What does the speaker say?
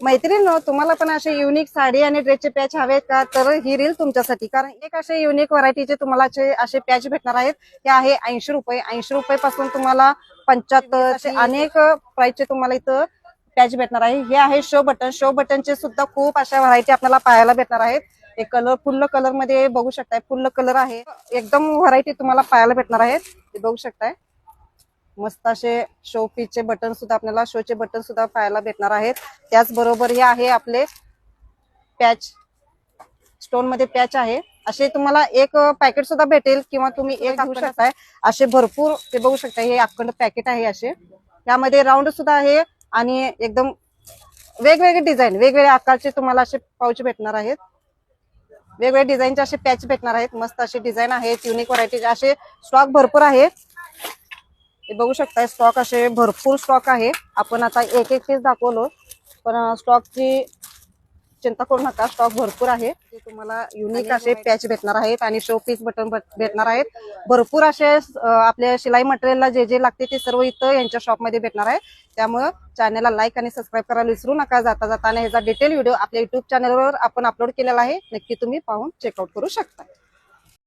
मैत्रिणींनो, तुम्हाला पण असे युनिक साडी आणि ड्रेसचे पॅच हवे का? तर ही रील तुमच्यासाठी, कारण एक असे युनिक व्हरायटीचे तुम्हाला असे पॅच भेटणार आहेत. हे आहे 80 रुपये. 80 रुपये पासून तुम्हाला 75 असे अनेक प्राइसचे तुम्हाला इथं पॅच भेटणार आहे. हे आहे शो बटन. शो बटनचे सुद्धा खूप अशा व्हरायटी आपल्याला पाहायला भेटणार आहेत. हे कलर फुल्ल कलर मध्ये बघू शकताय. फुल्ल कलर आहे, एकदम व्हरायटी तुम्हाला पाहायला भेटणार आहेत. हे बघू शकताय. मस्त असे शो पीसचे बटन सुद्धा आपल्याला शोचे बटन सुद्धा पाहायला भेटणार आहेत. त्याचबरोबर हे आहे आपले पॅच. स्टोन मध्ये पॅच आहे. असे तुम्हाला एक पॅकेट सुद्धा भेटेल किंवा तुम्ही एक घेऊ शकताय. असे भरपूर ते बघू शकताय. हे अखंड पॅकेट आहे. असे त्यामध्ये राऊंड सुद्धा आहे आणि एकदम वेगवेगळे डिझाईन वेगवेगळ्या आकारचे तुम्हाला असे पाऊच भेटणार आहेत. वेगवेगळ्या डिझाईनचे असे पॅच भेटणार आहेत. मस्त असे डिझाईन आहेत. युनिक व्हरायटीचे असे स्टॉक भरपूर आहे. हे बघू शकताय. स्टॉक असे भरपूर स्टॉक आहे. आपण आता एक एक पीस दाखवलो, पण स्टॉकची चिंता करू नका. स्टॉक भरपूर आहे. तुम्हाला युनिक असे पॅच भेटणार आहेत आणि शो पीस बटन भेटणार आहेत. भरपूर असे आपल्या शिलाई मटेरियलला जे जे लागते ते सर्व इथं यांच्या शॉप मध्ये भेटणार आहे. त्यामुळे चॅनलला लाईक आणि सबस्क्राईब करायला विसरू नका. जाता जाताना ह्याचा डिटेल व्हिडिओ आपल्या युट्यूब चॅनलवर आपण अपलोड केलेला आहे. नक्की तुम्ही पाहून चेकआउट करू शकता.